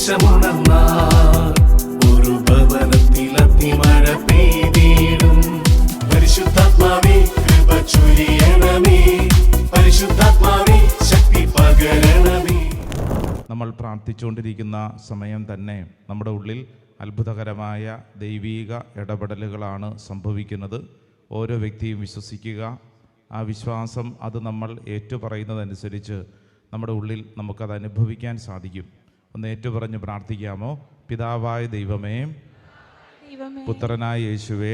സുവിശേഷമുണർന്നാൽ ഒരു ഭവനത്തിൽ അഗ്നിമഴ പെയ്തിടും. പരിശുദ്ധാത്മാവേ കൃപ ചൊരിയണമേ, പരിശുദ്ധാത്മാവേ ശക്തി പകരണമേ. നമ്മൾ പ്രാർത്ഥിച്ചുകൊണ്ടിരിക്കുന്ന സമയം തന്നെ നമ്മുടെ ഉള്ളിൽ അത്ഭുതകരമായ ദൈവീക ഇടപെടലുകളാണ് സംഭവിക്കുന്നത്. ഓരോ വ്യക്തിയും വിശ്വസിക്കുക. ആ വിശ്വാസം അത് നമ്മൾ ഏറ്റുപറയുന്നതനുസരിച്ച് നമ്മുടെ ഉള്ളിൽ നമുക്കത് അനുഭവിക്കാൻ സാധിക്കും. ഒന്ന് ഏറ്റുപറഞ്ഞ് പ്രാർത്ഥിക്കാമോ? പിതാവായ ദൈവമേ, പുത്രനായ യേശുവേ,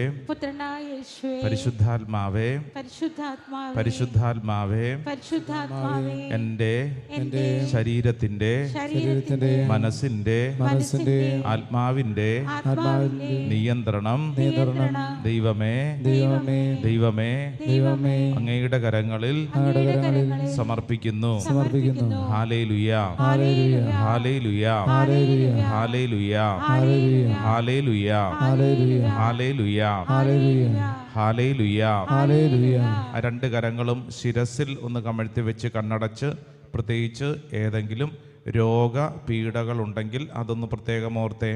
പരിശുദ്ധാത്മാവേ, പരിശുദ്ധാത്മാവേ, എൻ്റെ ശരീരത്തിൻ്റെ മനസ്സിൻ്റെ ആത്മാവിൻ്റെ നിയന്ത്രണം ദൈവമേ ദൈവമേ അങ്ങയുടെ കരങ്ങളിൽ സമർപ്പിക്കുന്നു. ഹല്ലേലൂയ ഹല്ലേലൂയ ഹല്ലേലൂയ ഹല്ലേലൂയ ഹല്ലേലൂയ ഹല്ലേലൂയ. ആ രണ്ട് കരങ്ങളും ശിരസിൽ ഒന്ന് കമഴ്ത്തി വെച്ച് കണ്ണടച്ച്, പ്രത്യേകിച്ച് ഏതെങ്കിലും രോഗപീഠകളുണ്ടെങ്കിൽ അതൊന്ന് പ്രത്യേകം ഓർത്തേ.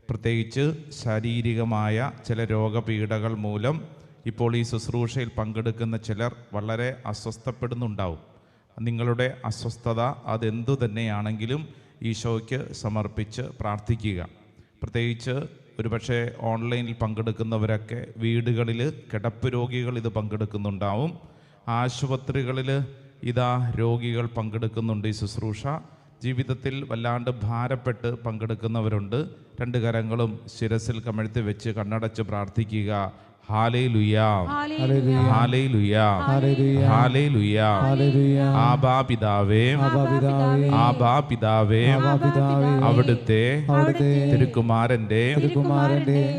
പ്രത്യേകിച്ച് ശാരീരികമായ ചില രോഗപീഠകൾ മൂലം ഇപ്പോൾ ഈ ശുശ്രൂഷയിൽ പങ്കെടുക്കുന്ന ചിലർ വളരെ അസ്വസ്ഥപ്പെടുന്നുണ്ടാവും. നിങ്ങളുടെ അസ്വസ്ഥത അതെന്തു തന്നെയാണെങ്കിലും ഈശോയ്ക്ക് സമർപ്പിച്ച് പ്രാർത്ഥിക്കുക. പ്രത്യേകിച്ച് ഒരുപക്ഷെ ഓൺലൈനിൽ പങ്കെടുക്കുന്നവരൊക്കെ വീടുകളിൽ കിടപ്പ് രോഗികൾ ഇത് പങ്കെടുക്കുന്നുണ്ടാവും. ആശുപത്രികളിൽ ഇതാ രോഗികൾ പങ്കെടുക്കുന്നുണ്ട്. ഈ ശുശ്രൂഷ ജീവിതത്തിൽ വല്ലാണ്ട് ഭാരപ്പെട്ട് പങ്കെടുക്കുന്നവരുണ്ട്. രണ്ട് കരങ്ങളും ശിരസിൽ കമഴ്ത്തി വെച്ച് കണ്ണടച്ച് പ്രാർത്ഥിക്കുക. ഹല്ലേലൂയ ഹല്ലേലൂയ ഹല്ലേലൂയ. ആബാ പിതാവേ, ആബാ പിതാവേ, അവിടുത്തെ തിരുക്കുമാരന്റെ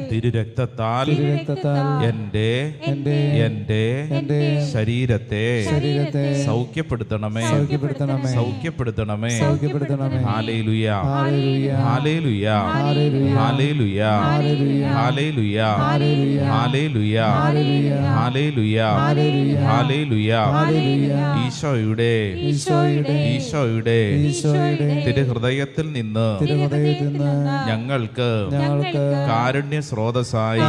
തിരുരക്തത്താൽ എൻ്റെ ശരീരത്തെ സൗഖ്യപ്പെടുത്തണമേ സൗഖ്യപ്പെടുത്തണമേ. ഹല്ലേലൂയ ഹല്ലേലൂയ ഹല്ലേലൂയ ഹല്ലേലൂയ ഹല്ലേലൂയ ഹല്ലേലൂയ ഹല്ലേലൂയ. ഈശോയുടെ തിരുഹൃദയത്തിൽ നിന്ന് ഞങ്ങൾക്ക് കാരുണ്യ സ്രോതസ്സായി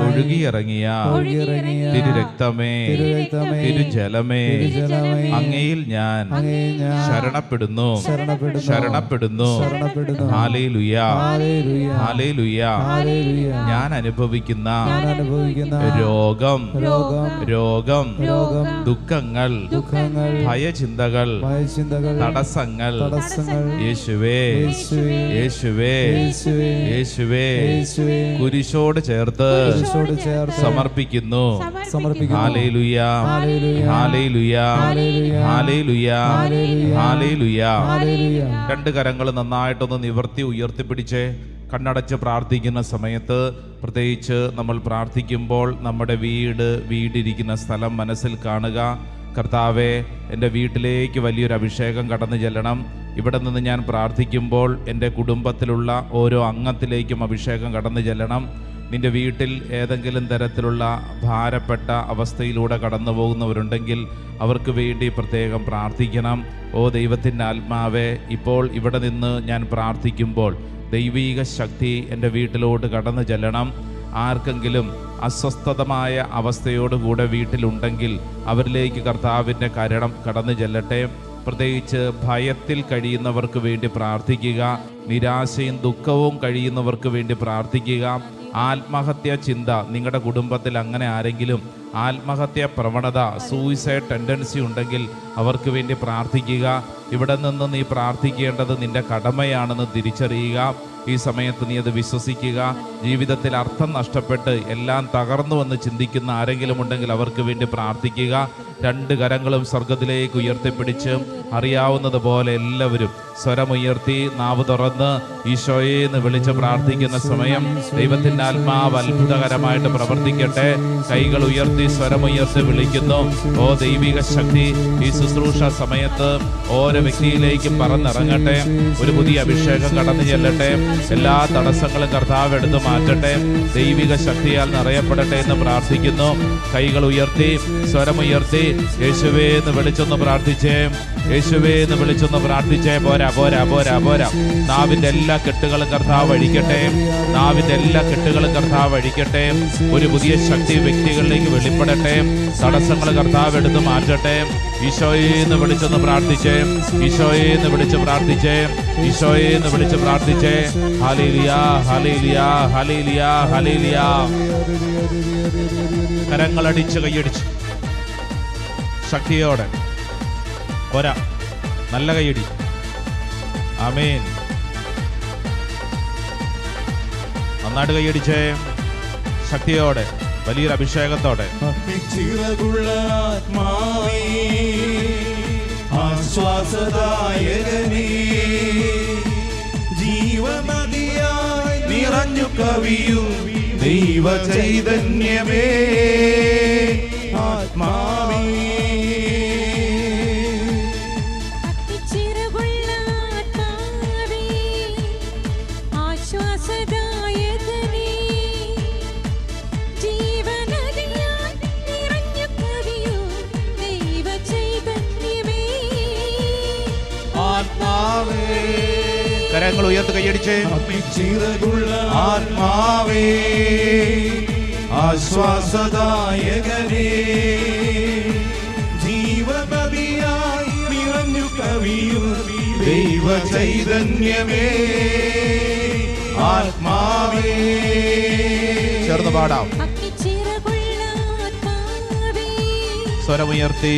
ഒഴുകിയിറങ്ങിയ തിരുരക്തമേ, തിരുജലമേ, അങ്ങയിൽ ഞാൻ ശരണപ്പെടുന്നു. ഹല്ലേലൂയ ഹല്ലേലൂയ. ഞാൻ അനുഭവിക്കുന്ന രോഗം, ദുഃഖങ്ങൾ, ഭയചിന്തകൾ, തടസ്സങ്ങൾ യേശുവേ യേശുവേ യേശുവേ കുരിശോട് ചേർത്ത് സമർപ്പിക്കുന്നു. ഹല്ലേലൂയ ഹല്ലേലൂയ ഹല്ലേലൂയ ഹല്ലേലൂയ. രണ്ട് കരങ്ങൾ നന്നായിട്ടൊന്ന് നിവർത്തി ഉയർത്തിപ്പിടിച്ചേ. കണ്ണടച്ച് പ്രാർത്ഥിക്കുന്ന സമയത്ത്, പ്രത്യേകിച്ച് നമ്മൾ പ്രാർത്ഥിക്കുമ്പോൾ നമ്മുടെ വീടിരിക്കുന്ന സ്ഥലം മനസ്സിൽ കാണുക. കർത്താവേ, എൻ്റെ വീട്ടിലേക്ക് വലിയൊരു അഭിഷേകം കടന്നു ചെല്ലണം. ഇവിടെ നിന്ന് ഞാൻ പ്രാർത്ഥിക്കുമ്പോൾ എൻ്റെ കുടുംബത്തിലുള്ള ഓരോ അംഗത്തിലേക്കും അഭിഷേകം കടന്നു ചെല്ലണം. നിൻ്റെ വീട്ടിൽ ഏതെങ്കിലും തരത്തിലുള്ള ഭാരപ്പെട്ട അവസ്ഥയിലൂടെ കടന്നു പോകുന്നവരുണ്ടെങ്കിൽ അവർക്ക് വേണ്ടി പ്രത്യേകം പ്രാർത്ഥിക്കണം. ഓ ദൈവത്തിൻ്റെ ആത്മാവേ, ഇപ്പോൾ ഇവിടെ നിന്ന് ഞാൻ പ്രാർത്ഥിക്കുമ്പോൾ ദൈവീക ശക്തി എൻ്റെ വീട്ടിലോട്ട് കടന്നു ചെല്ലണം. ആർക്കെങ്കിലും അസ്വസ്ഥതമായ അവസ്ഥയോടുകൂടെ വീട്ടിലുണ്ടെങ്കിൽ അവരിലേക്ക് കർത്താവിൻ്റെ കരണം കടന്നു ചെല്ലട്ടെ. പ്രത്യേകിച്ച് ഭയത്തിൽ കഴിയുന്നവർക്ക് വേണ്ടി പ്രാർത്ഥിക്കുക. നിരാശയും ദുഃഖവും കഴിയുന്നവർക്ക് വേണ്ടി പ്രാർത്ഥിക്കുക. ആത്മഹത്യ ചിന്ത, നിങ്ങളുടെ കുടുംബത്തിൽ അങ്ങനെ ആരെങ്കിലും ആത്മഹത്യ പ്രവണത, സൂയിസൈഡ് ടെൻഡൻസി ഉണ്ടെങ്കിൽ അവർക്ക് വേണ്ടി പ്രാർത്ഥിക്കുക. ഇവിടെ നിന്ന് നീ പ്രാർത്ഥിക്കേണ്ടത് നിന്റെ കടമയാണെന്ന് തിരിച്ചറിയുക. ഈ സമയത്ത് നീ അത് വിശ്വസിക്കുക. ജീവിതത്തിൽ അർത്ഥം നഷ്ടപ്പെട്ട് എല്ലാം തകർന്നുവെന്ന് ചിന്തിക്കുന്ന ആരെങ്കിലും ഉണ്ടെങ്കിൽ അവർക്ക് വേണ്ടി പ്രാർത്ഥിക്കുക. രണ്ട് കരങ്ങളും സ്വർഗത്തിലേക്ക് ഉയർത്തിപ്പിടിച്ച് അറിയാവുന്നതുപോലെ എല്ലാവരും സ്വരമുയർത്തി നാവ് തുറന്ന് ഈശോയെ എന്ന് വിളിച്ച് പ്രാർത്ഥിക്കുന്ന സമയം ദൈവത്തിൻ്റെ ആത്മാവ് അത്ഭുതകരമായിട്ട് പ്രവർത്തിക്കട്ടെ. കൈകൾ ഉയർത്തി സ്വരമുയർത്തി വിളിക്കുന്നു. ഓ ദൈവിക ശക്തി ഈ ശുശ്രൂഷ സമയത്ത് ഓരോ വ്യക്തിയിലേക്കും പറന്നിറങ്ങട്ടെ. ഒരു പുതിയ അഭിഷേകം കടന്നു ചെല്ലട്ടെ. എല്ലാ തടസ്സങ്ങളും കർത്താവ് എടുത്തു മാറ്റട്ടെ. ദൈവിക ശക്തിയാൽ നിറയപ്പെടട്ടെ എന്ന് പ്രാർത്ഥിക്കുന്നു. കൈകൾ ഉയർത്തി സ്വരമുയർത്തി യേശുവേ എന്ന് വിളിച്ചൊന്ന് പ്രാർത്ഥിച്ചേ. യേശുവേ എന്ന് വിളിച്ചൊന്ന് പ്രാർത്ഥിച്ചേ. പോരാ പോരാ പോരാ പോരാ. നാവിന്റെ എല്ലാ കെട്ടുകളും കർത്താവ് അഴിക്കട്ടെ. നാവിന്റെ എല്ലാ കെട്ടുകളും കർത്താവ് അഴിക്കട്ടെ. ഒരു പുതിയ ശക്തി വ്യക്തികളിലേക്ക് വെളിപ്പെടട്ടെ. തടസ്സങ്ങൾ കർത്താവ് എടുത്ത് മാറ്റട്ടെ. ഈശോയെ എന്ന് വിളിച്ചൊന്ന് പ്രാർത്ഥിച്ചേ. ഈശോയെ എന്ന് വിളിച്ച് പ്രാർത്ഥിച്ചേ. ഈശോയെ എന്ന് വിളിച്ച് പ്രാർത്ഥിച്ചേ. ഹല്ലേലൂയ ഹല്ലേലൂയ ഹല്ലേലൂയ ഹല്ലേലൂയ. കരങ്ങളടിച്ച് കൈയടിച്ച് ശക്തിയോടെ പോരാ. നല്ല കൈയടി. ആമേൻ. നന്നായിട്ട് കൈയടിച്ചേ. ശക്തിയോടെ വലിയൊരു അഭിഷേകത്തോടെ. ചിറകുള്ള ആത്മാവേ ആശ്വാസദായകനേ ജീവനദിയായി നിറഞ്ഞു കവിയും ദൈവ ചൈതന്യമേ ആത്മാവേ കരങ്ങൾ ഉയർത്ത് കൈയടിച്ച്. ചിറകുള്ള ആത്മാവേ ആശ്വാസദായകനേ ജീവനദിയായി നിറഞ്ഞു കവിയും ദൈവ ചൈതന്യമേ ആത്മാവേ. ചേർന്ന് പാടാം. സ്വരമുയർത്തി.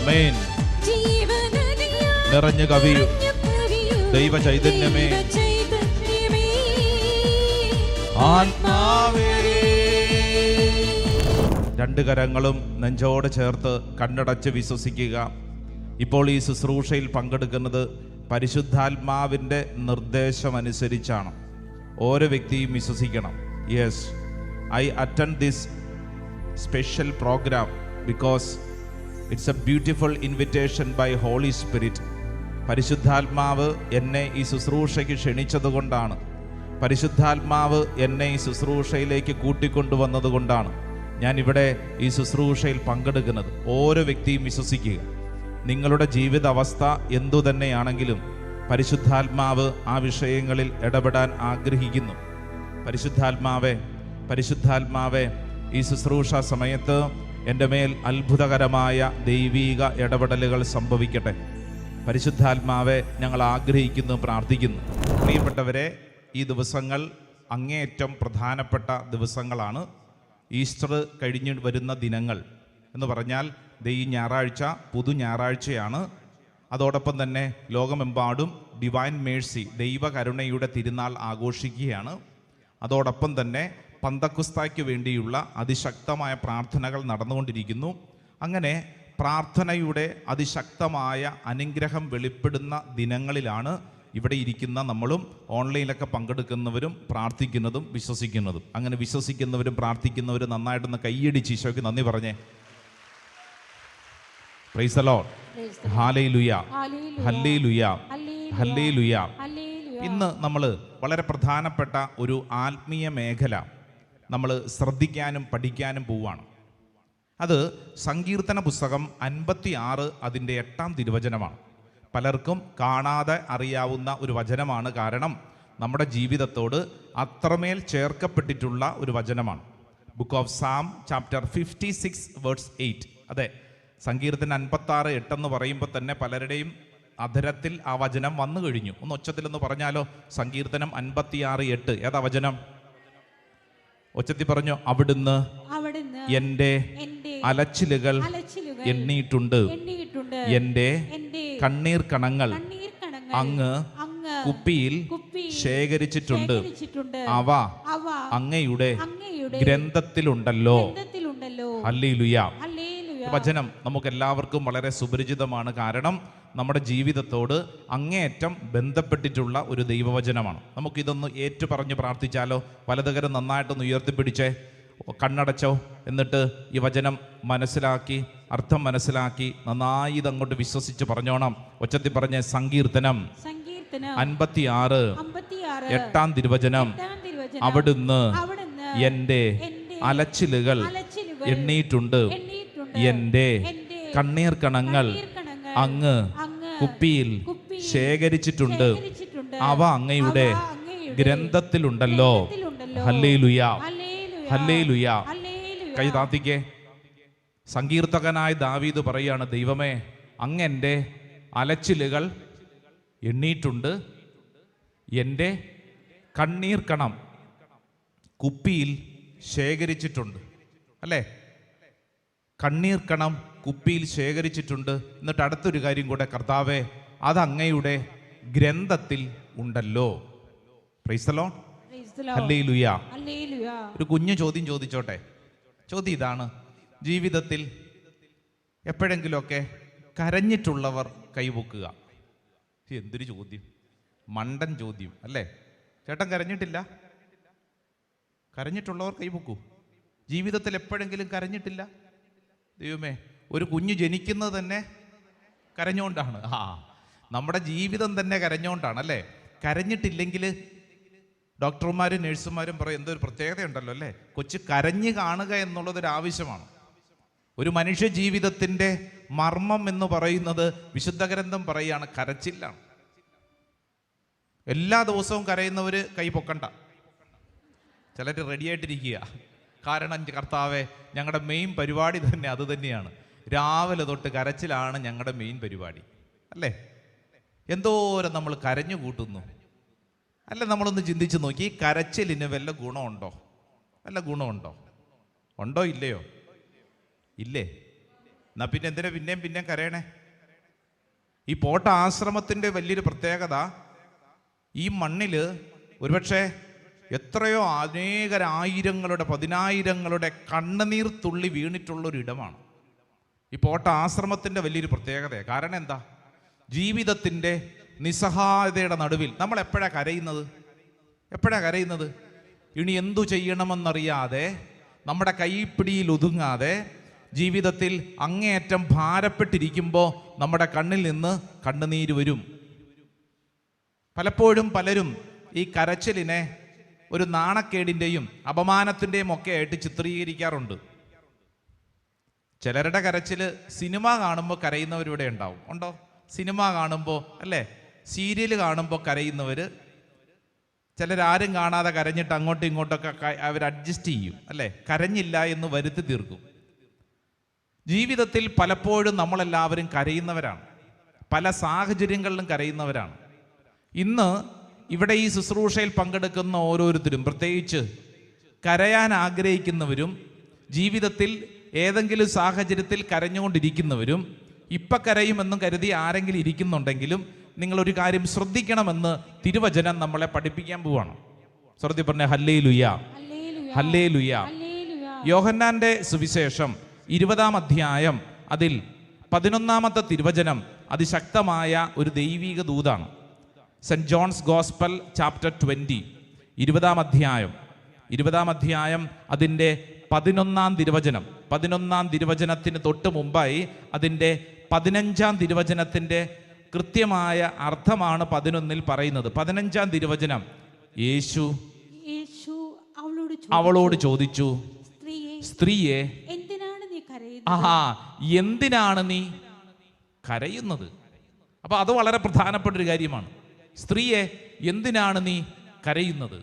ആമേൻ. നിറഞ്ഞു കവിയും ദൈവ ചൈതന്യമേ ആത്മാവേ. രണ്ട് കരങ്ങളും നെഞ്ചോട് ചേർത്ത് കണ്ണടച്ച് വിശ്വസിക്കുക. ഇപ്പോൾ ഈ ശുശ്രൂഷയിൽ പങ്കെടുക്കുന്നത് പരിശുദ്ധാത്മാവിൻ്റെ നിർദ്ദേശമനുസരിച്ചാണ്. ഓരോ വ്യക്തിയും വിശ്വസിക്കണം. Yes, I attend this special program because it's a beautiful invitation by Holy Spirit. പരിശുദ്ധാത്മാവ് എന്നെ ഈ ശുശ്രൂഷയ്ക്ക് ക്ഷണിച്ചതുകൊണ്ടാണ്. പരിശുദ്ധാത്മാവ് എന്നെ ഈ ശുശ്രൂഷയിലേക്ക് കൂട്ടിക്കൊണ്ടുവന്നതുകൊണ്ടാണ് ഞാനിവിടെ ഈ ശുശ്രൂഷയിൽ പങ്കെടുക്കുന്നത്. ഓരോ വ്യക്തിയും വിശ്വസിക്കുക. നിങ്ങളുടെ ജീവിത അവസ്ഥ എന്തു തന്നെയാണെങ്കിലും പരിശുദ്ധാത്മാവ് ആ വിഷയങ്ങളിൽ ഇടപെടാൻ ആഗ്രഹിക്കുന്നു. പരിശുദ്ധാത്മാവേ, പരിശുദ്ധാത്മാവേ, ഈ ശുശ്രൂഷ സമയത്ത് എൻ്റെ മേൽ അത്ഭുതകരമായ ദൈവീക ഇടപെടലുകൾ സംഭവിക്കട്ടെ. പരിശുദ്ധാത്മാവെ ഞങ്ങൾ ആഗ്രഹിക്കുന്നു, പ്രാർത്ഥിക്കുന്നു. പ്രിയപ്പെട്ടവരെ, ഈ ദിവസങ്ങൾ അങ്ങേയറ്റം പ്രധാനപ്പെട്ട ദിവസങ്ങളാണ്. ഈസ്റ്റർ കഴിഞ്ഞ് വരുന്ന ദിനങ്ങൾ എന്ന് പറഞ്ഞാൽ ഈ ഞായറാഴ്ച പുതു ഞായറാഴ്ചയാണ്. അതോടൊപ്പം തന്നെ ലോകമെമ്പാടും ഡിവൈൻ മേഴ്സി ദൈവകരുണയുടെ തിരുനാൾ ആഘോഷിക്കുകയാണ്. അതോടൊപ്പം തന്നെ പന്തക്കുസ്തായ്ക്ക് വേണ്ടിയുള്ള അതിശക്തമായ പ്രാർത്ഥനകൾ നടന്നുകൊണ്ടിരിക്കുന്നു. അങ്ങനെ പ്രാർത്ഥനയുടെ അതിശക്തമായ അനുഗ്രഹം വെളിപ്പെടുന്ന ദിനങ്ങളിലാണ് ഇവിടെ ഇരിക്കുന്ന നമ്മളും ഓൺലൈനിലൊക്കെ പങ്കെടുക്കുന്നവരും പ്രാർത്ഥിക്കുന്നതും വിശ്വസിക്കുന്നതും. അങ്ങനെ വിശ്വസിക്കുന്നവരും പ്രാർത്ഥിക്കുന്നവരും നന്നായിട്ടൊന്ന് കൈയടിച്ച് ഈശോയ്ക്ക് നന്ദി പറഞ്ഞേ. Praise the Lord. ഹല്ലേലൂയ ഹല്ലേലൂയ ഹല്ലേലൂയ. ഇന്ന് നമ്മൾ വളരെ പ്രധാനപ്പെട്ട ഒരു ആത്മീയ മേഖല നമ്മൾ ശ്രദ്ധിക്കാനും പഠിക്കാനും പോവുകയാണ്. അത് സങ്കീർത്തന പുസ്തകം 56 അതിൻ്റെ 8-ാം തിരുവചനമാണ്. പലർക്കും കാണാതെ അറിയാവുന്ന ഒരു വചനമാണ്. കാരണം നമ്മുടെ ജീവിതത്തോട് അത്രമേൽ ചേർക്കപ്പെട്ടിട്ടുള്ള ഒരു വചനമാണ്. Book of Psalm chapter 56 verse 8. അതെ, സങ്കീർത്തനം 56:8 എന്ന് പറയുമ്പോൾ തന്നെ പലരുടെയും അധരത്തിൽ ആ വചനം വന്നു കഴിഞ്ഞു. ഒന്ന് ഒച്ചത്തിലൊന്ന് പറഞ്ഞാലോ. സങ്കീർത്തനം 56:8 ഏതാ വചനം? ഒച്ചത്തിൽ പറഞ്ഞു. അവിടുന്ന് എൻ്റെ അലച്ചിലുകൾ എണ്ണിയിട്ടുണ്ട്, എൻ്റെ കണ്ണീർ കണങ്ങൾ അങ്ങ് കുപ്പിയിൽ ശേഖരിച്ചിട്ടുണ്ട്, അവ അങ്ങയുടെ ഗ്രന്ഥത്തിലുണ്ടല്ലോ. ഹല്ലേലൂയ. വചനം നമുക്കെല്ലാവർക്കും വളരെ സുപരിചിതമാണ്. കാരണം നമ്മുടെ ജീവിതത്തോട് അങ്ങേയറ്റം ബന്ധപ്പെട്ടിട്ടുള്ള ഒരു ദൈവവചനമാണ്. നമുക്കിതൊന്ന് ഏറ്റുപറഞ്ഞ് പ്രാർത്ഥിച്ചാലോ? വലതുകരം നന്നായിട്ടൊന്ന് ഉയർത്തിപ്പിടിച്ചേ, കണ്ണടച്ചോ, എന്നിട്ട് ഈ വചനം മനസ്സിലാക്കി, അർത്ഥം മനസ്സിലാക്കി നന്നായി ഇതങ്ങോട്ട് വിശ്വസിച്ച് പറഞ്ഞോണം. ഒച്ചത്തിൽ പറഞ്ഞ സങ്കീർത്തനം 56 8-ാം തിരുവചനം, അവിടുന്ന് എൻ്റെ അലച്ചിലുകൾ എണ്ണിയിട്ടുണ്ട്, എൻ്റെ കണ്ണീർ കണങ്ങൾ അങ്ങ് കുപ്പിയിൽ ശേഖരിച്ചിട്ടുണ്ട്, അവ അങ്ങയുടെ ഗ്രന്ഥത്തിലുണ്ടല്ലോ. Hallelujah, hallelujah. കൈ താത്തിക്കേ. സങ്കീർത്തകനായ ദാവീദ് പറയാണ്, ദൈവമേ, അങ്ങ് എൻ്റെ അലച്ചിലുകൾ എണ്ണിയിട്ടുണ്ട്, എൻ്റെ കണ്ണീർ കണം കുപ്പിയിൽ ശേഖരിച്ചിട്ടുണ്ട്. അല്ലേ? കണ്ണീർ കണം കുപ്പിയിൽ ശേഖരിച്ചിട്ടുണ്ട്. എന്നിട്ട് അടുത്തൊരു കാര്യം കൂടെ, കർത്താവേ, അത് അങ്ങയുടെ ഗ്രന്ഥത്തിൽ ഉണ്ടല്ലോ. Praise the Lord, hallelujah. ഒരു കുഞ്ഞു ചോദ്യം ചോദിച്ചോട്ടെ. ചോദ്യം ഇതാണ്: ജീവിതത്തിൽ എപ്പോഴെങ്കിലുമൊക്കെ കരഞ്ഞിട്ടുള്ളവർ കൈപൊക്കുക. എന്തൊരു ചോദ്യം, മണ്ടൻ ചോദ്യം അല്ലേ? ചേട്ടൻ കരഞ്ഞിട്ടില്ല? കരഞ്ഞിട്ടുള്ളവർ കൈപൊക്കൂ. ജീവിതത്തിൽ എപ്പോഴെങ്കിലും കരഞ്ഞിട്ടില്ല? ദൈവമേ, ഒരു കുഞ്ഞ് ജനിക്കുന്നത് തന്നെ കരഞ്ഞുകൊണ്ടാണ്. നമ്മുടെ ജീവിതം തന്നെ കരഞ്ഞുകൊണ്ടാണ് അല്ലേ? കരഞ്ഞിട്ടില്ലെങ്കിൽ ഡോക്ടർമാരും നഴ്സുമാരും പറയും, എന്തോ ഒരു പ്രത്യേകതയുണ്ടല്ലോ അല്ലേ, കൊച്ചു കരഞ്ഞു കാണുക എന്നുള്ളതൊരു ആവശ്യമാണ്. ഒരു മനുഷ്യ ജീവിതത്തിൻ്റെ മർമ്മം എന്ന് പറയുന്നത് വിശുദ്ധ ഗ്രന്ഥം പറയുകയാണ്, കരച്ചിലാണ്. എല്ലാ ദിവസവും കരയുന്നവർ കൈ പൊക്കണ്ട. ചിലർ റെഡിയായിട്ടിരിക്കുക. കാരണം കർത്താവെ, ഞങ്ങളുടെ മെയിൻ പരിപാടി തന്നെ അത് തന്നെയാണ്. രാവിലെ തൊട്ട് കരച്ചിലാണ് ഞങ്ങളുടെ മെയിൻ പരിപാടി അല്ലേ? എന്തോരം നമ്മൾ കരഞ്ഞു കൂട്ടുന്നു അല്ല? നമ്മളൊന്ന് ചിന്തിച്ച് നോക്കി, ഈ കരച്ചിലിന് വല്ല ഗുണമുണ്ടോ? വല്ല ഗുണമുണ്ടോ? ഉണ്ടോ ഇല്ലയോ? ഇല്ലേ? എന്നാ പിന്നെ എന്തിനാ പിന്നെയും കരയണേ? ഈ പോട്ട ആശ്രമത്തിൻ്റെ വലിയൊരു പ്രത്യേകത, ഈ മണ്ണിൽ ഒരുപക്ഷെ എത്രയോ അനേകരായിരങ്ങളുടെ പതിനായിരങ്ങളുടെ കണ്ണുനീർ തുള്ളി വീണിട്ടുള്ളൊരിടമാണ് ഈ പോട്ട ആശ്രമത്തിൻ്റെ വലിയൊരു പ്രത്യേകത. കാരണം എന്താ? ജീവിതത്തിൻ്റെ നിസ്സഹായതയുടെ നടുവിൽ നമ്മൾ എപ്പോഴാണ് കരയുന്നത്? എപ്പോഴാണ് കരയുന്നത്? ഇനി എന്തു ചെയ്യണമെന്നറിയാതെ, നമ്മുടെ കൈപ്പിടിയിൽ ഒതുങ്ങാതെ, ജീവിതത്തിൽ അങ്ങേയറ്റം ഭാരപ്പെട്ടിരിക്കുമ്പോൾ നമ്മുടെ കണ്ണിൽ നിന്ന് കണ്ണുനീര് വരും. പലപ്പോഴും പലരും ഈ കരച്ചിലിനെ ഒരു നാണക്കേടിൻ്റെയും അപമാനത്തിൻ്റെയും ഒക്കെ ആയിട്ട് ചിത്രീകരിക്കാറുണ്ട്. ചിലരുടെ കരച്ചിൽ സിനിമ കാണുമ്പോൾ കരയുന്നവരിവിടെ ഉണ്ടാവും. ഉണ്ടോ? സിനിമ കാണുമ്പോൾ അല്ലേ, സീരിയൽ കാണുമ്പോൾ കരയുന്നവർ, ചിലരാരും കാണാതെ കരഞ്ഞിട്ട് അങ്ങോട്ടും ഇങ്ങോട്ടൊക്കെ അവർ അഡ്ജസ്റ്റ് ചെയ്യും അല്ലേ, കരഞ്ഞില്ല എന്ന് വരുത്തി തീർക്കും. ജീവിതത്തിൽ പലപ്പോഴും നമ്മളെല്ലാവരും കരയുന്നവരാണ്, പല സാഹചര്യങ്ങളിലും കരയുന്നവരാണ്. ഇന്ന് ഇവിടെ ഈ ശുശ്രൂഷയിൽ പങ്കെടുക്കുന്ന ഓരോരുത്തരും, പ്രത്യേകിച്ച് കരയാൻ ആഗ്രഹിക്കുന്നവരും, ജീവിതത്തിൽ ഏതെങ്കിലും സാഹചര്യത്തിൽ കരഞ്ഞുകൊണ്ടിരിക്കുന്നവരും, ഇപ്പം കരയുമെന്നും കരുതി ആരെങ്കിലും ഇരിക്കുന്നുണ്ടെങ്കിലും നിങ്ങളൊരു കാര്യം ശ്രദ്ധിക്കണമെന്ന് തിരുവചനം നമ്മളെ പഠിപ്പിക്കാൻ പോവാണ്. ശ്രദ്ധി പറഞ്ഞ ഹല്ലേലൂയ, ഹല്ലേലൂയ. യോഹന്നാന്റെ സുവിശേഷം 20-ാം അധ്യായം അതിൽ 11-ാമത്തെ തിരുവചനം അതിശക്തമായ ഒരു ദൈവിക ദൂതാണ്. സെന്റ് ജോൺസ് ഗോസ്പൽ ചാപ്റ്റർ 20, 20-ാം അധ്യായം അതിൻ്റെ 11-ാം തിരുവചനം. 11-ാം തിരുവചനത്തിന് തൊട്ട് മുമ്പായി അതിൻ്റെ 15-ാം തിരുവചനത്തിൻ്റെ കൃത്യമായ അർത്ഥമാണ് 11-ൽ പറയുന്നത്. 15-ാം തിരുവചനം, യേശു അവളോട് ചോദിച്ചു, സ്ത്രീയെ, എന്തിനാണ് നീ കരയുന്നത്? അപ്പൊ അത് വളരെ പ്രധാനപ്പെട്ട ഒരു കാര്യമാണ്. സ്ത്രീയെ, എന്തിനാണ് നീ കരയുന്നത്?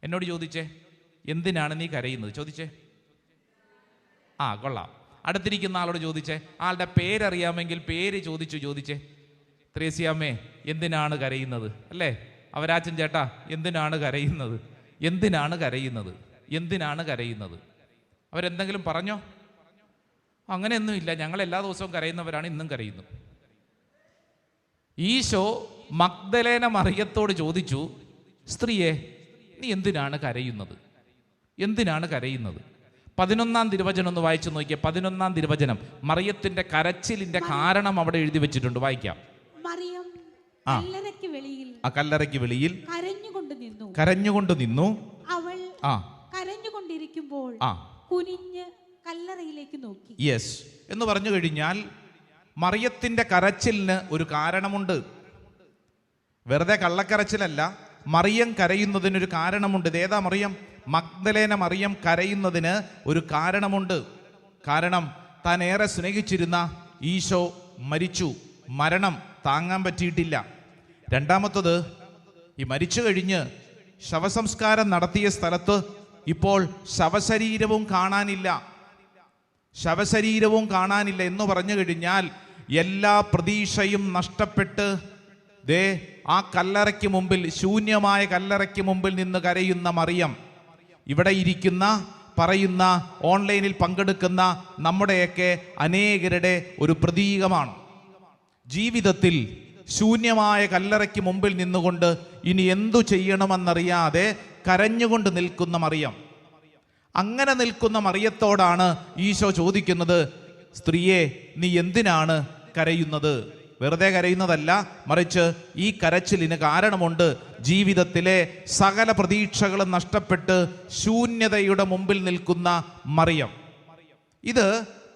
എന്നോട് ചോദിച്ചേ, എന്തിനാണ് നീ കരയുന്നത്? ചോദിച്ചേ. കൊള്ളാം. അടുത്തിരിക്കുന്ന ആളോട് ചോദിച്ചേ, ആളുടെ പേരറിയാമെങ്കിൽ പേര് ചോദിച്ചേ. ത്രേസ്യാമ്മേ, എന്തിനാണ് കരയുന്നത്? അല്ലേ? അവരാച്ചൻ ചേട്ടാ, എന്തിനാണ് കരയുന്നത്? എന്തിനാണ് കരയുന്നത്? എന്തിനാണ് കരയുന്നത്? അവരെന്തെങ്കിലും പറഞ്ഞോ? അങ്ങനെയൊന്നുമില്ല, ഞങ്ങൾ എല്ലാ ദിവസവും കരയുന്നവരാണ്, ഇന്നും കരയുന്നു. ഈശോ മഗ്ദലേന മറിയത്തോട് ചോദിച്ചു, സ്ത്രീയെ, നീ എന്തിനാണ് കരയുന്നത്? എന്തിനാണ് കരയുന്നത്? 11-ാം തിരുവചനം ഒന്ന് വായിച്ചു നോക്കിയേ. 11-ാം തിരുവചനം, മറിയത്തിന്റെ കരച്ചിലിന്റെ കാരണം അവിടെ എഴുതി വെച്ചിട്ടുണ്ട്. വായിക്കാം. മറിയം കല്ലറയ്ക്ക് വെളിയിൽ കരഞ്ഞുകൊണ്ട് നിന്നു. അവൾ കരഞ്ഞുകൊണ്ടിരിക്കുമ്പോൾ കുനിഞ്ഞ് കല്ലറയിലേക്ക് നോക്കി. യെസ് എന്ന് പറഞ്ഞു കഴിഞ്ഞാൽ മറിയത്തിന്റെ കരച്ചിലിന് ഒരു കാരണമുണ്ട്. വെറുതെ കള്ളക്കരച്ചിലല്ല, മറിയം കരയുന്നതിനൊരു കാരണമുണ്ട്. ഇതേതാ മറിയം? മഗ്ദലേന മറിയം കരയുന്നതിന് ഒരു കാരണമുണ്ട്. കാരണം താൻ ഏറെ സ്നേഹിച്ചിരുന്ന ഈശോ മരിച്ചു. മരണം താങ്ങാൻ പറ്റിയിട്ടില്ല. രണ്ടാമത്തത്, ഈ മരിച്ചു കഴിഞ്ഞ് ശവസംസ്കാരം നടത്തിയ സ്ഥലത്ത് ഇപ്പോൾ ശവശരീരവും കാണാനില്ല എന്ന് പറഞ്ഞു കഴിഞ്ഞാൽ എല്ലാ പ്രതീക്ഷയും നഷ്ടപ്പെട്ട് ആ കല്ലറയ്ക്ക് മുമ്പിൽ, ശൂന്യമായ കല്ലറയ്ക്ക് മുമ്പിൽ നിന്ന് കരയുന്ന മറിയം ഇവിടെ ഇരിക്കുന്ന, പറയുന്ന, ഓൺലൈനിൽ പങ്കെടുക്കുന്ന നമ്മുടെയൊക്കെ അനേകരുടെ ഒരു പ്രതീകമാണ്. ജീവിതത്തിൽ ശൂന്യമായ കല്ലറയ്ക്ക് മുമ്പിൽ നിന്നുകൊണ്ട് ഇനി എന്തു ചെയ്യണമെന്നറിയാതെ കരഞ്ഞുകൊണ്ട് നിൽക്കുന്ന മറിയം. അങ്ങനെ നിൽക്കുന്ന മറിയത്തോടാണ് ഈശോ ചോദിക്കുന്നത്, സ്ത്രീയെ, നീ എന്തിനാണ് കരയുന്നത്? വെറുതെ കരയുന്നതല്ല, മറിച്ച് ഈ കരച്ചിലിന് കാരണമുണ്ട്. ജീവിതത്തിലെ സകല പ്രതീക്ഷകളും നഷ്ടപ്പെട്ട് ശൂന്യതയുടെ മുമ്പിൽ നിൽക്കുന്ന മറിയം. ഇത്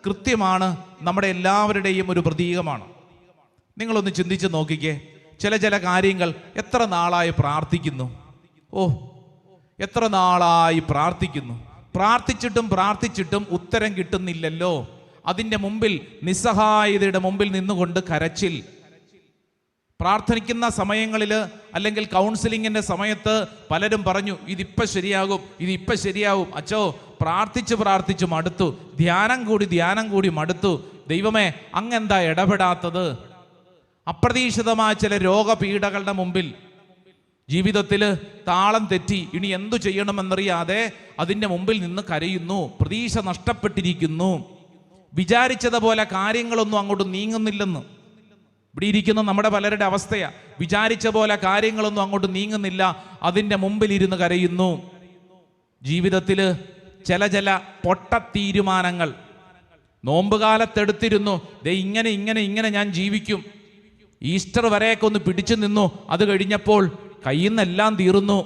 കൃത്യമാണ്, നമ്മുടെ എല്ലാവരുടെയും ഒരു പ്രതീകമാണ്. നിങ്ങളൊന്ന് ചിന്തിച്ച് നോക്കിക്കേ. ചില കാര്യങ്ങൾ എത്ര നാളായി പ്രാർത്ഥിക്കുന്നു. എത്ര നാളായി പ്രാർത്ഥിച്ചിട്ടും ഉത്തരം കിട്ടുന്നില്ലല്ലോ. അതിൻ്റെ മുമ്പിൽ, നിസ്സഹായതയുടെ മുമ്പിൽ നിന്നുകൊണ്ട് കരച്ചിൽ. പ്രാർത്ഥിക്കുന്ന സമയങ്ങളിൽ അല്ലെങ്കിൽ കൗൺസിലിങ്ങിൻ്റെ സമയത്ത് പലരും പറഞ്ഞു, ഇതിപ്പോൾ ശരിയാകും. അച്ചോ, പ്രാർത്ഥിച്ച് മടുത്തു, ധ്യാനം കൂടി മടുത്തു. ദൈവമേ, അങ്ങെന്താ ഇടപെടാത്തത്? അപ്രതീക്ഷിതമായ ചില രോഗപീഠകളുടെ മുമ്പിൽ ജീവിതത്തിൽ താളം തെറ്റി ഇനി എന്തു ചെയ്യണമെന്നറിയാതെ അതിൻ്റെ മുമ്പിൽ നിന്ന് കരയുന്നു. പ്രതീക്ഷ നഷ്ടപ്പെട്ടിരിക്കുന്നു. വിചാരിച്ചതുപോലെ കാര്യങ്ങളൊന്നും അങ്ങോട്ട് നീങ്ങുന്നില്ലെന്ന്. ഇവിടെ ഇരിക്കുന്ന നമ്മുടെ പലരുടെ അവസ്ഥയാ. വിചാരിച്ച പോലെ കാര്യങ്ങളൊന്നും അങ്ങോട്ട് നീങ്ങുന്നില്ല, അതിൻ്റെ മുമ്പിൽ ഇരുന്ന് കരയുന്നു. ജീവിതത്തിൽ ചില പൊട്ട തീരുമാനങ്ങൾ നോമ്പുകാലത്തെടുത്തിരുന്നു. ഇങ്ങനെ ഞാൻ ജീവിക്കും, ഈസ്റ്റർ വരെയൊക്കെ ഒന്ന് പിടിച്ചു നിന്നു. അത് കഴിഞ്ഞപ്പോൾ കയ്യിൽ നിന്നെല്ലാം തീർന്നു.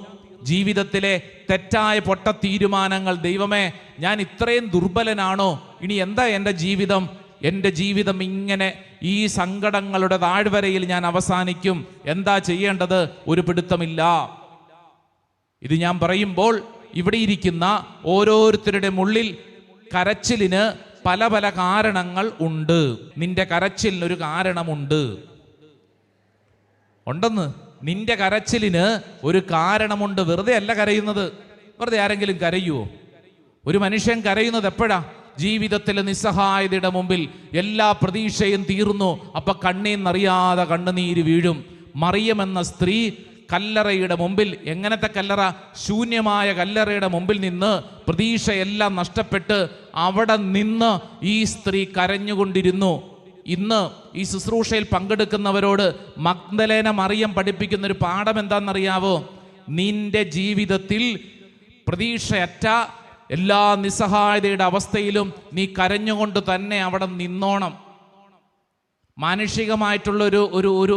ജീവിതത്തിലെ തെറ്റായ പൊട്ട തീരുമാനങ്ങൾ. ദൈവമേ, ഞാൻ ഇത്രയും ദുർബലനാണോ? ഇനി എന്താ എൻ്റെ ജീവിതം ഇങ്ങനെ ഈ സങ്കടങ്ങളുടെ താഴ്വരയിൽ ഞാൻ അവസാനിക്കും. എന്താ ചെയ്യേണ്ടത്? ഒരു പിടുത്തമില്ല. ഇത് ഞാൻ പറയുമ്പോൾ ഇവിടെ ഇരിക്കുന്ന ഓരോരുത്തരുടെ ഉള്ളിൽ കരച്ചിലിന് പല കാരണങ്ങൾ ഉണ്ട്. നിന്റെ കരച്ചിലിനൊരു കാരണമുണ്ട്. നിന്റെ കരച്ചിലിന് ഒരു കാരണമുണ്ട്. വെറുതെ അല്ല കരയുന്നത്. വെറുതെ ആരെങ്കിലും കരയുവോ? ഒരു മനുഷ്യൻ കരയുന്നത് എപ്പോഴാ? ജീവിതത്തിലെ നിസ്സഹായതയുടെ മുമ്പിൽ എല്ലാ പ്രതീക്ഷയും തീർന്നു. അപ്പൊ കണ്ണീന്നറിയാതെ കണ്ണുനീര് വീഴും. മറിയം എന്ന സ്ത്രീ കല്ലറയുടെ മുമ്പിൽ, എങ്ങനത്തെ കല്ലറ? ശൂന്യമായ കല്ലറയുടെ മുമ്പിൽ നിന്ന് പ്രതീക്ഷയെല്ലാം നഷ്ടപ്പെട്ട് അവിടെ നിന്ന് ഈ സ്ത്രീ കരഞ്ഞുകൊണ്ടിരുന്നു. ഇന്ന് ഈ ശുശ്രൂഷയിൽ പങ്കെടുക്കുന്നവരോട് മഗ്ദലേന മറിയം പഠിപ്പിക്കുന്ന ഒരു പാഠം എന്താണെന്നറിയാവോ? നിന്റെ ജീവിതത്തിൽ പ്രതീക്ഷയറ്റ എല്ലാ നിസ്സഹായതയുടെ അവസ്ഥയിലും നീ കരഞ്ഞുകൊണ്ട് തന്നെ അവിടെ നിന്നോണം. മാനുഷികമായിട്ടുള്ള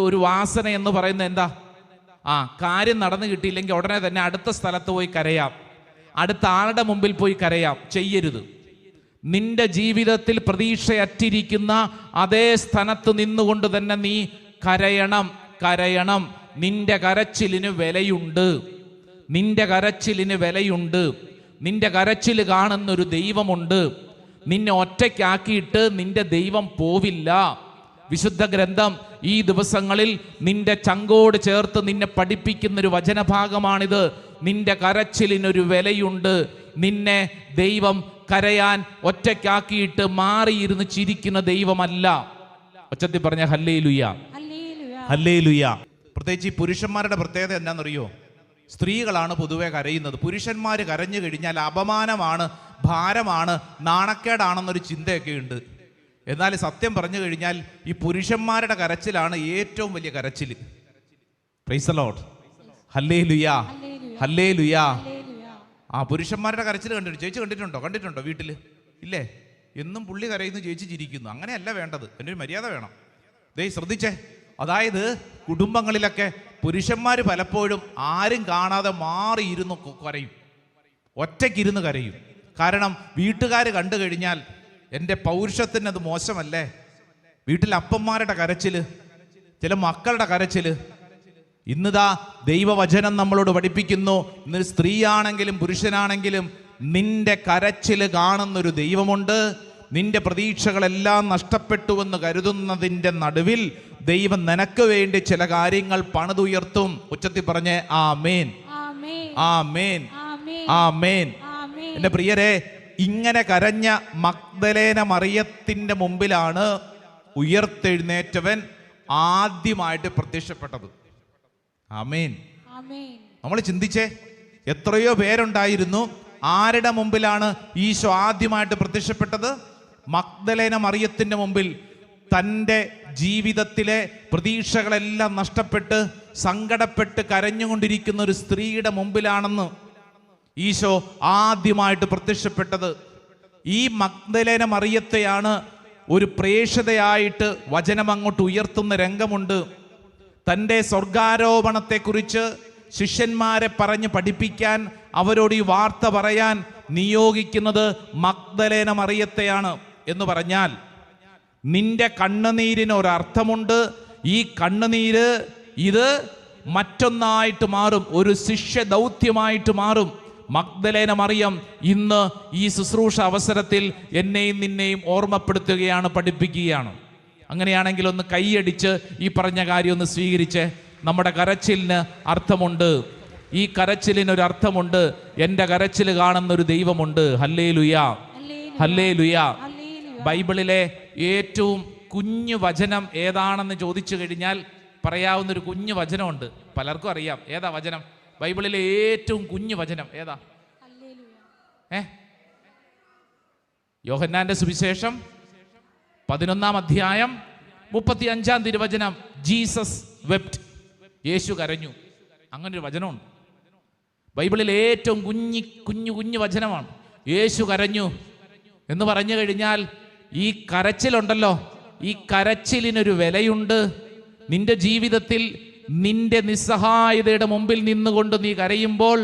ഒരു വാസന എന്ന് പറയുന്നത് എന്താ? കാര്യം നടന്നു കിട്ടിയില്ലെങ്കിൽ ഉടനെ തന്നെ അടുത്ത സ്ഥലത്ത് പോയി കരയാം, അടുത്ത ആളുടെ മുമ്പിൽ പോയി കരയാം. ചെയ്യരുത്. നിന്റെ ജീവിതത്തിൽ പ്രതീക്ഷയറ്റിരിക്കുന്ന അതേ സ്ഥാനത്ത് നിന്നുകൊണ്ട് തന്നെ നീ കരയണം. നിന്റെ കരച്ചിലിന് വിലയുണ്ട്. നിന്റെ കരച്ചിൽ കാണുന്നൊരു ദൈവമുണ്ട്. നിന്നെ ഒറ്റയ്ക്കാക്കിയിട്ട് നിന്റെ ദൈവം പോവില്ല. വിശുദ്ധ ഗ്രന്ഥം ഈ ദിവസങ്ങളിൽ നിന്റെ ചങ്കോട് ചേർത്ത് നിന്നെ പഠിപ്പിക്കുന്നൊരു വചനഭാഗമാണിത്. നിന്റെ കരച്ചിലിനൊരു വിലയുണ്ട്. നിന്നെ ദൈവം കരയാൻ ഒറ്റയ്ക്കാക്കിയിട്ട് മാറിയിരുന്ന് ചിരിക്കുന്ന ദൈവമല്ല. ഒച്ചത്തിൽ പറഞ്ഞ ഹല്ലേലൂയ, ഹല്ലേലൂയ. പ്രത്യേകിച്ച് ഈ പുരുഷന്മാരുടെ പ്രത്യേകത എന്താണെന്നറിയോ? സ്ത്രീകളാണ് പൊതുവെ കരയുന്നത്. പുരുഷന്മാർ കരഞ്ഞു കഴിഞ്ഞാൽ അപമാനമാണ്, ഭാരമാണ്, നാണക്കേടാണെന്നൊരു ചിന്തയൊക്കെ ഉണ്ട്. എന്നാൽ സത്യം പറഞ്ഞു കഴിഞ്ഞാൽ ഈ പുരുഷന്മാരുടെ കരച്ചിലാണ് ഏറ്റവും വലിയ കരച്ചിൽ. Praise the Lord, hallelujah, hallelujah. പുരുഷന്മാരുടെ കരച്ചിൽ കണ്ടിട്ടുണ്ട്. ചേച്ചി കണ്ടിട്ടുണ്ടോ വീട്ടിൽ? ഇല്ലേ? എന്നും പുള്ളി കരയുന്നു, ചേച്ചി ചിരിക്കുന്നു. അങ്ങനെയല്ല വേണ്ടത്. എൻ്റെ ഒരു മര്യാദ വേണം. ദേ ശ്രദ്ധിച്ചേ, അതായത് കുടുംബങ്ങളിലൊക്കെ പുരുഷന്മാർ പലപ്പോഴും ആരും കാണാതെ മാറിയിരുന്ന് കരയും, ഒറ്റയ്ക്കിരുന്ന് കരയും. കാരണം വീട്ടുകാർ കണ്ടു കഴിഞ്ഞാൽ എൻ്റെ പൗരുഷത്തിന് അത് മോശമല്ലേ. വീട്ടിൽ അപ്പന്മാരുടെ കരച്ചിൽ, ചില മക്കളുടെ കരച്ചിൽ. ഇന്നിതാ ദൈവവചനം നമ്മളോട് പഠിപ്പിക്കുന്നു, ഇന്നൊരു സ്ത്രീയാണെങ്കിലും പുരുഷനാണെങ്കിലും നിന്റെ കരച്ചിൽ കാണുന്നൊരു ദൈവമുണ്ട്. നിന്റെ പ്രതീക്ഷകളെല്ലാം നഷ്ടപ്പെട്ടുവെന്ന് കരുതുന്നതിൻ്റെ നടുവിൽ ദൈവം നിനക്ക് വേണ്ടി ചില കാര്യങ്ങൾ പണിതുയർത്തും. ഉച്ചത്തിൽ പറഞ്ഞേ ആമേൻ, ആമേൻ, ആമേൻ. എൻ്റെ പ്രിയരെ, ഇങ്ങനെ കരഞ്ഞ മഗ്ദലേന മറിയത്തിൻ്റെ മുമ്പിലാണ് ഉയർത്തെഴുന്നേറ്റവൻ ആദ്യമായിട്ട് പ്രത്യക്ഷപ്പെട്ടത്. ആമേൻ. നമ്മൾ ചിന്തിച്ചേ, എത്രയോ പേരുണ്ടായിരുന്നു. ആരുടെ മുമ്പിലാണ് ഈശോ ആദ്യമായിട്ട് പ്രത്യക്ഷപ്പെട്ടത്? മഗ്ദലേന മറിയത്തിൻ്റെ മുമ്പിൽ. തൻ്റെ ജീവിതത്തിലെ പ്രതീക്ഷകളെല്ലാം നഷ്ടപ്പെട്ട് സങ്കടപ്പെട്ട് കരഞ്ഞുകൊണ്ടിരിക്കുന്ന ഒരു സ്ത്രീയുടെ മുമ്പിലാണെന്ന് ഈശോ ആദ്യമായിട്ട് പ്രത്യക്ഷപ്പെട്ടത്. ഈ മഗ്ദലേന മറിയത്തെയാണ് ഒരു പ്രേക്ഷിതയായിട്ട് വചനം അങ്ങോട്ട് ഉയർത്തുന്ന രംഗമുണ്ട്. തൻ്റെ സ്വർഗാരോപണത്തെക്കുറിച്ച് ശിഷ്യന്മാരെ പറഞ്ഞ് പഠിപ്പിക്കാൻ, അവരോട് ഈ വാർത്ത പറയാൻ നിയോഗിക്കുന്നത് മഗ്ദലേന മറിയത്തെയാണ്. എന്ന് പറഞ്ഞാൽ നിന്റെ കണ്ണുനീരിന് ഒരർത്ഥമുണ്ട്. ഈ കണ്ണുനീര് ഇത് മറ്റൊന്നായിട്ട് മാറും, ഒരു ശിഷ്യ ദൗത്യമായിട്ട് മാറും. മഗ്ദലേന മറിയം ഇന്ന് ഈ ശുശ്രൂഷ അവസരത്തിൽ എന്നെയും നിന്നെയും ഓർമ്മപ്പെടുത്തുകയാണ്, പഠിപ്പിക്കുകയാണ്. അങ്ങനെയാണെങ്കിൽ ഒന്ന് കൈയടിച്ച് ഈ പറഞ്ഞ കാര്യം ഒന്ന് സ്വീകരിച്ച്. നമ്മുടെ കരച്ചിലിന് അർത്ഥമുണ്ട്, ഈ കരച്ചിലിനൊരു അർത്ഥമുണ്ട്. എൻ്റെ കരച്ചിൽ കാണുന്നൊരു ദൈവമുണ്ട്. Hallelujah, hallelujah. ബൈബിളിലെ ഏറ്റവും കുഞ്ഞു വചനം ഏതാണെന്ന് ചോദിച്ചു കഴിഞ്ഞാൽ പറയാവുന്നൊരു കുഞ്ഞു വചനമുണ്ട്. പലർക്കും അറിയാം. ഏതാ വചനം? ബൈബിളിലെ ഏറ്റവും കുഞ്ഞു വചനം ഏതാ? യോഹന്നാന്റെ സുവിശേഷം 11-ാം അധ്യായം 35-ാം തിരുവചനം. Jesus wept. യേശു കരഞ്ഞു. അങ്ങനൊരു വചനമുണ്ട്. ബൈബിളിലെ ഏറ്റവും കുഞ്ഞു വചനമാണ്. യേശു കരഞ്ഞു എന്ന് പറഞ്ഞു കഴിഞ്ഞാൽ ഈ കരച്ചിലുണ്ടല്ലോ, ഈ കരച്ചിലിനൊരു വിലയുണ്ട്. നിന്റെ ജീവിതത്തിൽ നിന്റെ നിസ്സഹായതയുടെ മുമ്പിൽ നിന്നുകൊണ്ട് നീ കരയുമ്പോൾ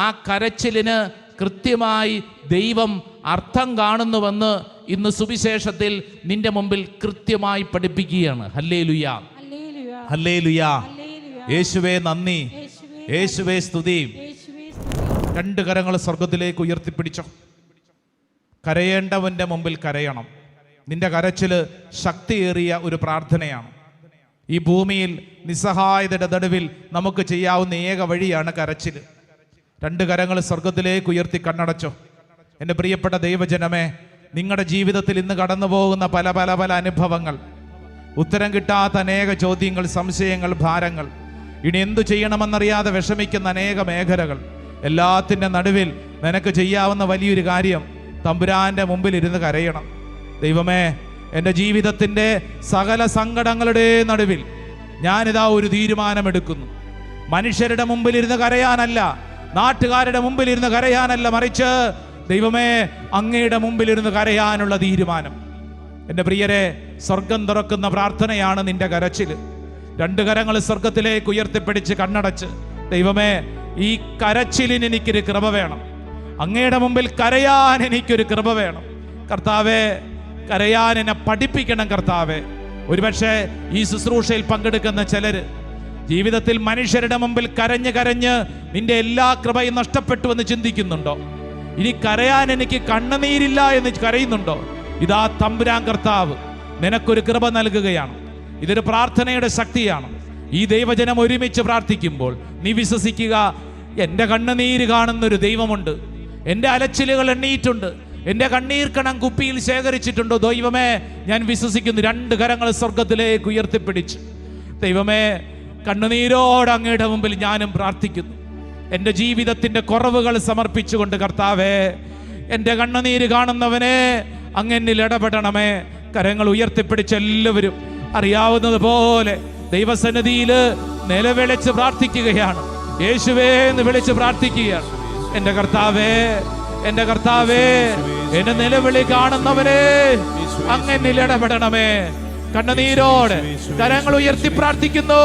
ആ കരച്ചിലിന് കൃത്യമായി ദൈവം അർത്ഥം കാണുന്നുവെന്ന് ഇന്ന് സുവിശേഷത്തിൽ നിന്റെ മുമ്പിൽ കൃത്യമായി പഠിപ്പിക്കുകയാണ്. Hallelujah, hallelujah. യേശുവേ നന്ദി, യേശുവേ സ്തുതി. രണ്ട് കരങ്ങൾ സ്വർഗത്തിലേക്ക് ഉയർത്തിപ്പിടിച്ചോ. കരയേണ്ടവന്റെ മുമ്പിൽ കരയണം. നിന്റെ കരച്ചില് ശക്തിയേറിയ ഒരു പ്രാർത്ഥനയാണ്. ഈ ഭൂമിയിൽ നിസ്സഹായതയുടെ നടുവിൽ നമുക്ക് ചെയ്യാവുന്ന ഏക വഴിയാണ് കരച്ചിൽ. രണ്ട് കരങ്ങൾ സ്വർഗത്തിലേക്ക് ഉയർത്തി കണ്ണടച്ചോ. എൻ്റെ പ്രിയപ്പെട്ട ദൈവജനമേ, നിങ്ങളുടെ ജീവിതത്തിൽ ഇന്ന് കടന്നു പോകുന്ന പല പല പല അനുഭവങ്ങൾ, ഉത്തരം കിട്ടാത്ത അനേക ചോദ്യങ്ങൾ, സംശയങ്ങൾ, ഭാരങ്ങൾ, ഇനി എന്തു ചെയ്യണമെന്നറിയാതെ വിഷമിക്കുന്ന അനേക മേഖലകൾ, എല്ലാത്തിൻ്റെ നടുവിൽ നിനക്ക് ചെയ്യാവുന്ന വലിയൊരു കാര്യം തമ്പുരാന്റെ മുമ്പിൽ ഇരുന്ന് കരയണം. ദൈവമേ, എൻ്റെ ജീവിതത്തിൻ്റെ സകല സങ്കടങ്ങളുടെ നടുവിൽ ഞാനിതാ ഒരു തീരുമാനമെടുക്കുന്നു. മനുഷ്യരുടെ മുമ്പിൽ ഇരുന്ന് കരയാനല്ല, നാട്ടുകാരുടെ മുമ്പിൽ ഇരുന്ന് കരയാനല്ല, മറിച്ച് ദൈവമേ അങ്ങയുടെ മുമ്പിൽ ഇരുന്ന് കരയാനുള്ള തീരുമാനം. എൻ്റെ പ്രിയരെ, സ്വർഗം തുറക്കുന്ന പ്രാർത്ഥനയാണ് നിന്റെ കരച്ചിൽ. രണ്ട് കരങ്ങൾ സ്വർഗത്തിലേക്ക് ഉയർത്തിപ്പിടിച്ച് കണ്ണടച്ച്, ദൈവമേ ഈ കരച്ചിലിന് എനിക്കൊരു കൃപ വേണം. അങ്ങയുടെ മുമ്പിൽ കരയാൻ എനിക്കൊരു കൃപ വേണം. കർത്താവേ, കരയാൻ എന്നെ പഠിപ്പിക്കണം കർത്താവേ. ഒരുപക്ഷെ ഈ ശുശ്രൂഷയിൽ പങ്കെടുക്കുന്ന ചിലര് ജീവിതത്തിൽ മനുഷ്യരുടെ മുമ്പിൽ കരഞ്ഞ് കരഞ്ഞ് നിന്റെ എല്ലാ കൃപയും നഷ്ടപ്പെട്ടു എന്ന് ചിന്തിക്കുന്നുണ്ടോ? ഇനി കരയാൻ എനിക്ക് കണ്ണുനീരില്ല എന്ന് കരയുന്നുണ്ടോ? ഇതാ തമ്പുരാൻ കർത്താവ് നിനക്കൊരു കൃപ നൽകുകയാണ്. ഇതൊരു പ്രാർത്ഥനയുടെ ശക്തിയാണ്. ഈ ദൈവജനം ഒരുമിച്ച് പ്രാർത്ഥിക്കുമ്പോൾ നീ വിശ്വസിക്കുക, എൻ്റെ കണ്ണുനീര് കാണുന്നൊരു ദൈവമുണ്ട്. എൻ്റെ അലച്ചിലുകൾ എണ്ണീയിട്ടുണ്ട്, എൻ്റെ കണ്ണീർ കണം കുപ്പിയിൽ ശേഖരിച്ചിട്ടുണ്ടോ? ദൈവമേ, ഞാൻ വിശ്വസിക്കുന്നു. രണ്ട് കരങ്ങൾ സ്വർഗത്തിലേക്ക് ഉയർത്തിപ്പിടിച്ച്, ദൈവമേ കണ്ണുനീരോട് അങ്ങയുടെ മുമ്പിൽ ഞാനും പ്രാർത്ഥിക്കുന്നു. എൻ്റെ ജീവിതത്തിൻ്റെ കുറവുകൾ സമർപ്പിച്ചുകൊണ്ട് കർത്താവേ, എൻ്റെ കണ്ണുനീര് കാണുന്നവനെ അങ്ങെന്നിൽ ഇടപെടണമേ. കരങ്ങൾ ഉയർത്തിപ്പിടിച്ച് എല്ലാവരും അറിയാവുന്നത് പോലെ ദൈവസന്നിധിയിൽ നിലവിളിച്ച് പ്രാർത്ഥിക്കുകയാണ്. യേശുവേ എന്ന് വിളിച്ച് പ്രാർത്ഥിക്കുകയാണ്. എന്റെ കർത്താവേ, എന്റെ കർത്താവേ, എന്റെ നിലവിളി കാണുന്നവരെ അങ്ങനെ ഇടപെടണമേ. കണ്ണുനീരോട് കരങ്ങൾ ഉയർത്തി പ്രാർത്ഥിക്കുന്നു.